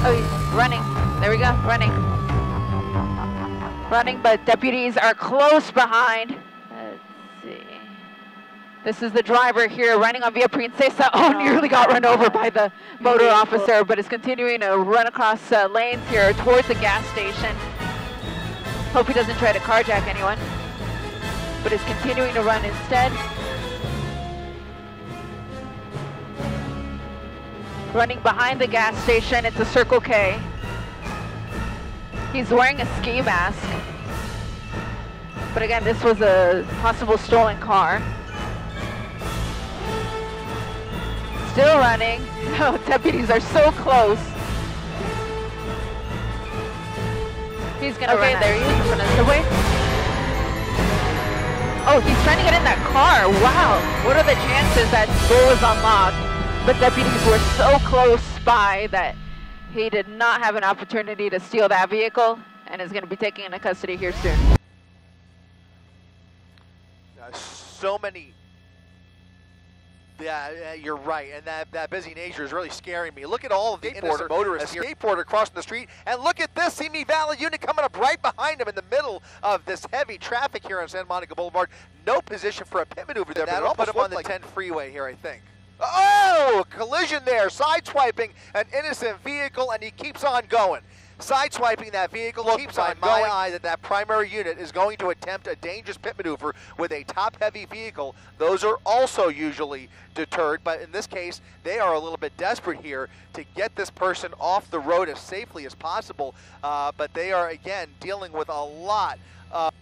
Oh, he's running. There we go, running. Running, but deputies are close behind. Let's see. This is the driver here running on Via Princesa. Oh, nearly got run over by the motor officer, but is continuing to run across lanes here towards the gas station. Hope he doesn't try to carjack anyone, but is continuing to run instead. Running behind the gas station, it's a Circle K. He's wearing a ski mask. But again, this was a possible stolen car. Still running. Oh, deputies are so close. He's gonna run. Okay, there he is. Wait. Oh, he's trying to get in that car. Wow. What are the chances that door was unlocked? But deputies were so close by that he did not have an opportunity to steal that vehicle and is going to be taken into custody here soon. So many. Yeah, you're right, and that busy nature is really scaring me. Look at all of the innocent motorists here. Skateboarder crossing the street, and look at this Simi Valley unit coming up right behind him in the middle of this heavy traffic here on Santa Monica Boulevard. No position for a pit maneuver there, but that'll put him on the 10 freeway here, I think. Oh, collision there, sideswiping an innocent vehicle, and he keeps on going. Sideswiping that vehicle, keeps on going. My eye that primary unit is going to attempt a dangerous pit maneuver with a top-heavy vehicle. Those are also usually deterred, but in this case, they are a little bit desperate here to get this person off the road as safely as possible, but they are, again, dealing with a lot of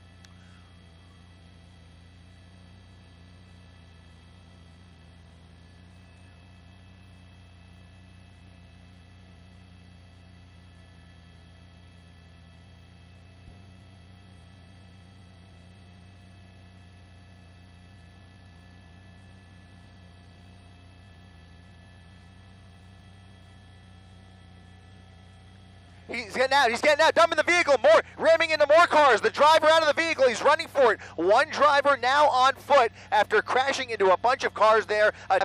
He's getting out, dumping the vehicle, ramming into more cars. The driver out of the vehicle, he's running for it. One driver now on foot after crashing into a bunch of cars there. A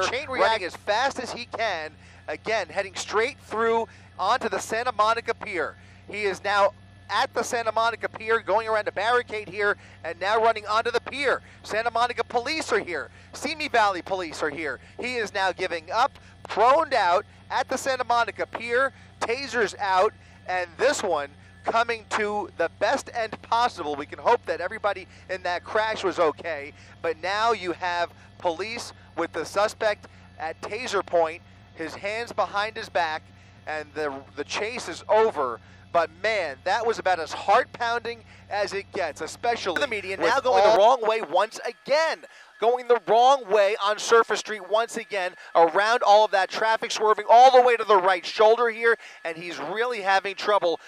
chain reacting as fast as he can, again, heading straight through onto the Santa Monica Pier. He is now at the Santa Monica Pier, going around a barricade here, and now running onto the pier. Santa Monica police are here. Simi Valley police are here. He is now giving up, proned out at the Santa Monica Pier. Tasers out, and this one coming to the best end possible. We can hope that everybody in that crash was okay, but now you have police with the suspect at taser point, his hands behind his back, and the chase is over. But man, that was about as heart-pounding as it gets, especially the median now going the wrong way once again. Going the wrong way on Surface Street once again, around all of that traffic, swerving all the way to the right shoulder here, and he's really having trouble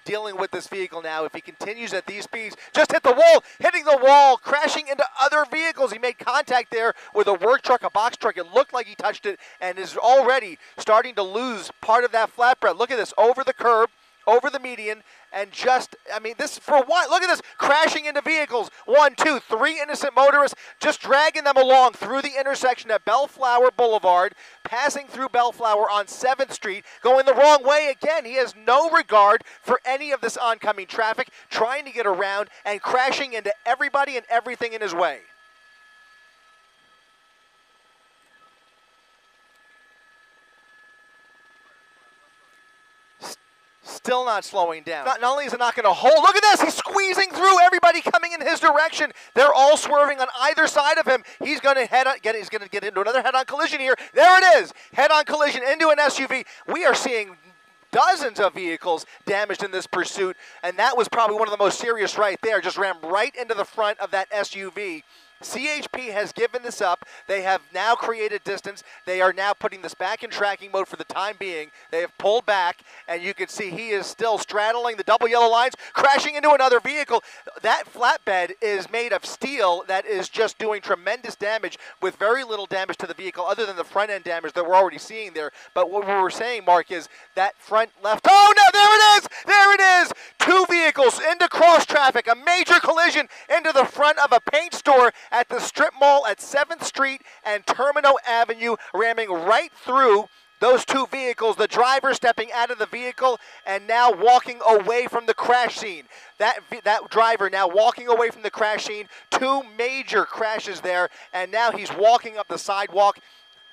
dealing with this vehicle now. If he continues at these speeds, just hit the wall, hitting the wall, crashing into other vehicles. He made contact there with a work truck, a box truck. It looked like he touched it, and is already starting to lose part of that flatbread. Look at this, over the curb, over the median, and just, I mean, this, for what? Look at this, crashing into vehicles. 1, 2, 3 innocent motorists, just dragging them along through the intersection at Bellflower Boulevard, passing through Bellflower on 7th Street, going the wrong way again. He has no regard for any of this oncoming traffic, trying to get around and crashing into everybody and everything in his way. Still not slowing down. Not only is it not going to hold, look at this, he's squeezing through everybody coming in his direction. They're all swerving on either side of him. He's going to he's going to get into another head-on collision here. There it is, head-on collision into an SUV. We are seeing dozens of vehicles damaged in this pursuit, and that was probably one of the most serious right there. Just ran right into the front of that SUV. CHP has given this up. They have now created distance. They are now putting this back in tracking mode for the time being. They have pulled back, and you can see he is still straddling the double yellow lines, crashing into another vehicle. That flatbed is made of steel that is just doing tremendous damage with very little damage to the vehicle other than the front end damage that we're already seeing there. But what we were saying, Mark, is that front left, oh no, there it is! There it is! 2 vehicles into cross traffic, a major collision into the front of a paint store at the strip mall at 7th Street and Termino Avenue, ramming right through those two vehicles, the driver stepping out of the vehicle and now walking away from the crash scene. That driver now walking away from the crash scene, two major crashes there, and now he's walking up the sidewalk.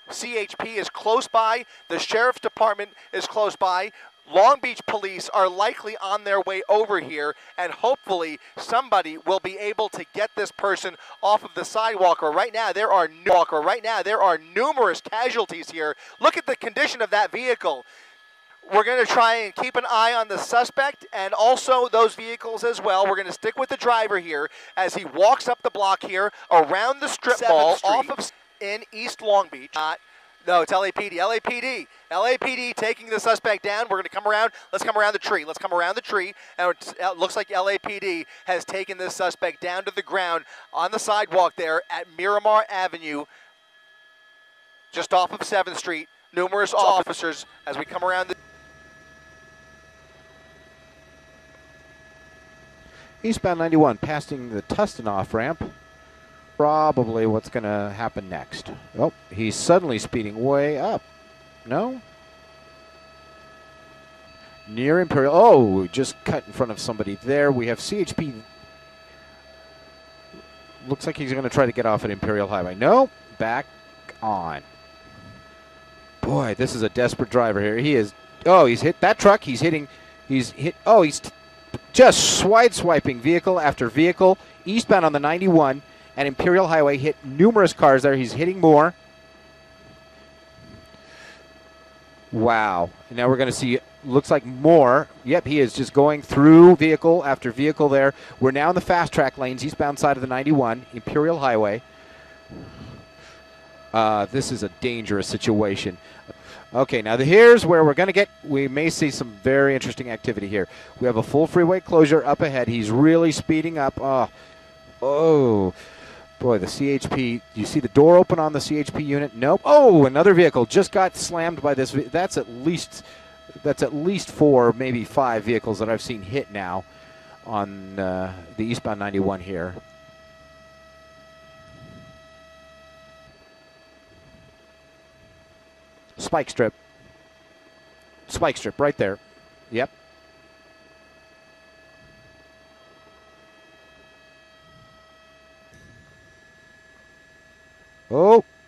CHP is close by, the Sheriff's Department is close by. Long Beach police are likely on their way over here, and hopefully somebody will be able to get this person off of the sidewalk. Right now there are numerous casualties here. Look at the condition of that vehicle. We're going to try and keep an eye on the suspect and also those vehicles as well. We're going to stick with the driver here as he walks up the block here around the strip mall off of in East Long Beach. No, it's LAPD. LAPD taking the suspect down. We're going to come around. Let's come around the tree. Let's come around the tree. And it looks like LAPD has taken this suspect down to the ground on the sidewalk there at Miramar Avenue, just off of 7th Street. Numerous officers as we come around the... Eastbound 91, passing the Tustin off ramp. Probably what's going to happen next. Oh, he's suddenly speeding way up. No? Near Imperial. Oh, just cut in front of somebody there. We have CHP. Looks like he's going to try to get off at Imperial Highway. No, back on. Boy, this is a desperate driver here. He is. Oh, he's hit that truck. He's hitting. He's hit. Oh, he's just swiping vehicle after vehicle. Eastbound on the 91. And Imperial Highway hit numerous cars there. He's hitting more. Wow. And now we're going to see, looks like more. Yep, he is just going through vehicle after vehicle there. We're now in the fast track lanes, eastbound side of the 91, Imperial Highway. This is a dangerous situation. Okay, now here's where we're going to get, we may see some very interesting activity here. We have a full freeway closure up ahead. He's really speeding up. Oh. Boy, the CHP, you see the door open on the CHP unit? Nope. Oh, another vehicle just got slammed by this. That's at least 4, maybe 5 vehicles that I've seen hit now on the eastbound 91 here. Spike strip right there. Yep.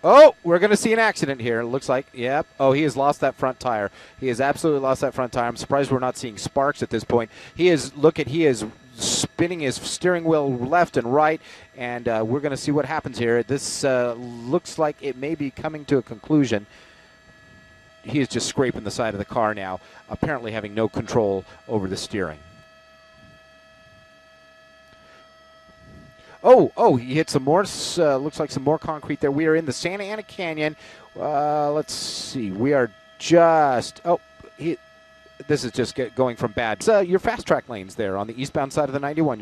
Oh, we're going to see an accident here. It looks like, yep. Oh, he has lost that front tire. He has absolutely lost that front tire. I'm surprised we're not seeing sparks at this point. He is spinning his steering wheel left and right, and we're going to see what happens here. This looks like it may be coming to a conclusion. He is just scraping the side of the car now, apparently having no control over the steering. Oh, he hit some more, looks like some more concrete there. We are in the Santa Ana Canyon. Let's see, we are just, this is just going from bad. Your fast track lanes there on the eastbound side of the 91.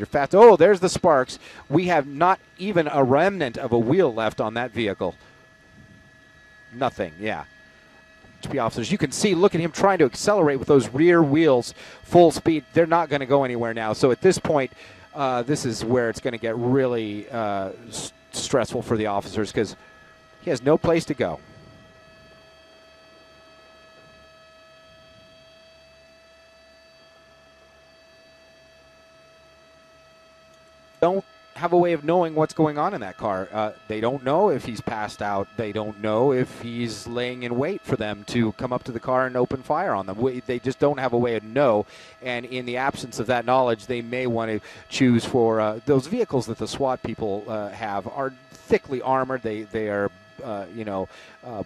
There's the sparks. We have not even a remnant of a wheel left on that vehicle. Nothing, yeah. HB officers, you can see, look at him trying to accelerate with those rear wheels full speed. They're not going to go anywhere now. So at this point, this is where it's going to get really stressful for the officers because he has no place to go. Don't have a way of knowing what's going on in that car. They don't know if he's passed out. They don't know if he's laying in wait for them to come up to the car and open fire on them. They just don't have a way to know. And in the absence of that knowledge, they may want to choose for those vehicles that the SWAT people have are thickly armored. They are,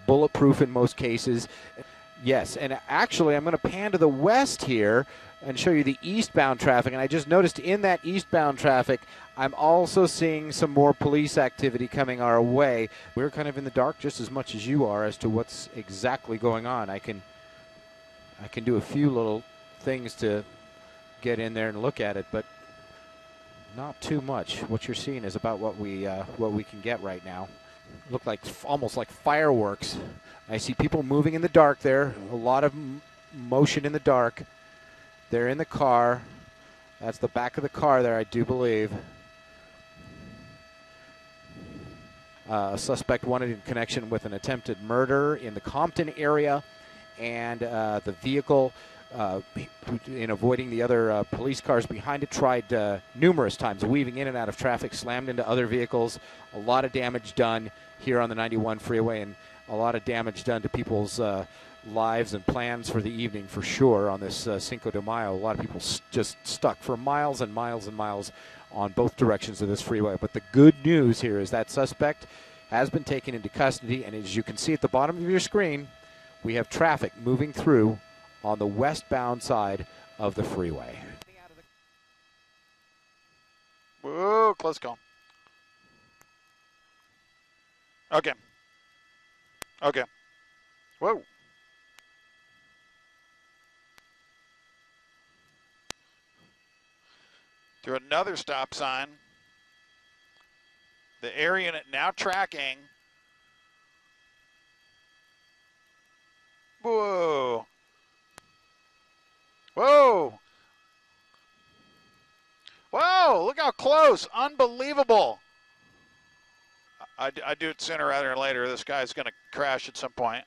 bulletproof in most cases. Yes, and actually I'm going to pan to the west here and show you the eastbound traffic. And I just noticed in that eastbound traffic, I'm also seeing some more police activity coming our way. We're kind of in the dark just as much as you are as to what's exactly going on. I can do a few little things to get in there and look at it, but not too much. What you're seeing is about what we can get right now. Look like almost like fireworks. I see people moving in the dark there. A lot of motion in the dark. They're in the car. That's the back of the car there, I do believe. A suspect wanted in connection with an attempted murder in the Compton area. and the vehicle, in avoiding the other police cars behind it, tried numerous times weaving in and out of traffic, slammed into other vehicles. A lot of damage done here on the 91 freeway, and a lot of damage done to people's lives and plans for the evening, for sure, on this Cinco de Mayo. A lot of people just stuck for miles and miles and miles on both directions of this freeway. But the good news here is that suspect has been taken into custody, and as you can see at the bottom of your screen, we have traffic moving through on the westbound side of the freeway. Whoa, close call. Okay. Okay. Whoa. Through another stop sign. The air unit now tracking. Whoa. Whoa. Whoa, look how close. Unbelievable. I do it sooner rather than later. This guy's going to crash at some point.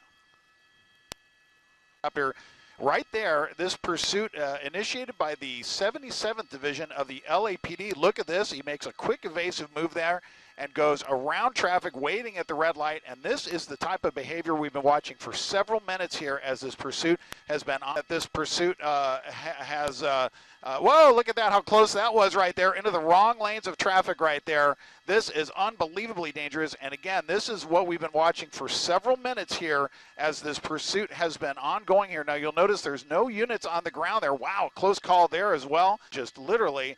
Up here. Right there, this pursuit initiated by the 77th Division of the LAPD. Look at this. He makes a quick evasive move there and goes around traffic, waiting at the red light. And this is the type of behavior we've been watching for several minutes here as this pursuit has been on. This pursuit whoa, look at that, how close that was right there, into the wrong lanes of traffic right there. This is unbelievably dangerous. And again, this is what we've been watching for several minutes here as this pursuit has been ongoing here. Now, you'll notice there's no units on the ground there. Wow, close call there as well. Just literally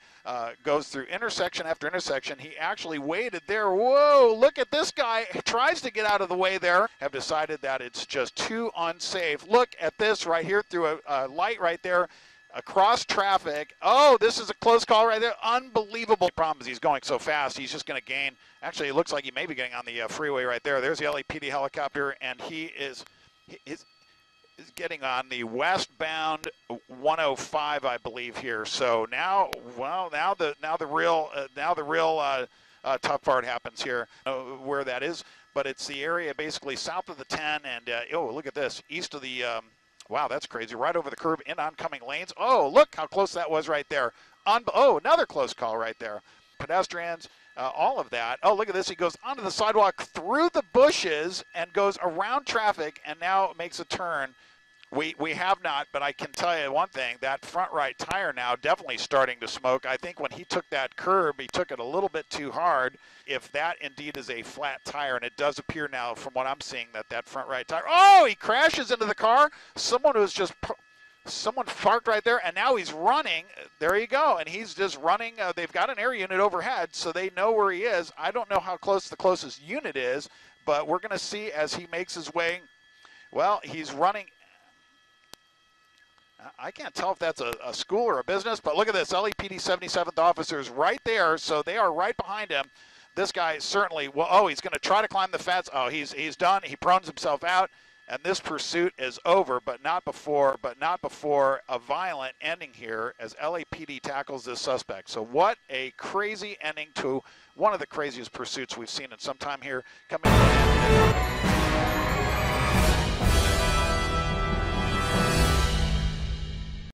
goes through intersection after intersection. He actually waited there. Whoa, look at this guy. He tries to get out of the way there. Have decided that it's just too unsafe. Look at this right here through a light right there. Across traffic. Oh, this is a close call right there. Unbelievable. The problem is he's going so fast, he's just going to gain. Actually, it looks like he may be getting on the freeway right there. There's the LAPD helicopter, and he is getting on the westbound 105, I believe, here. So now, well, now the real tough part happens here, where that is. But it's the area basically south of the 10, and oh, look at this, east of the. Wow, that's crazy. Right over the curb in oncoming lanes. Oh, look how close that was right there. Oh, another close call right there. Pedestrians, all of that. Oh, look at this. He goes onto the sidewalk through the bushes and goes around traffic and now makes a turn. We have not, but I can tell you one thing. That front right tire now definitely starting to smoke. I think when he took that curb, he took it a little bit too hard. If that indeed is a flat tire, and it does appear now from what I'm seeing that front right tire. Oh, he crashes into the car. Someone parked right there, and now he's running. There you go, and he's just running. They've got an air unit overhead, so they know where he is. I don't know how close the closest unit is, but we're going to see as he makes his way. Well, he's running. I can't tell if that's a school or a business, but look at this. LAPD 77th officers right there, so they are right behind him. This guy certainly, well, oh, he's going to try to climb the fence. Oh, he's done. He prunes himself out, and this pursuit is over, but not before a violent ending here as LAPD tackles this suspect. So what a crazy ending to one of the craziest pursuits we've seen in some time here. Coming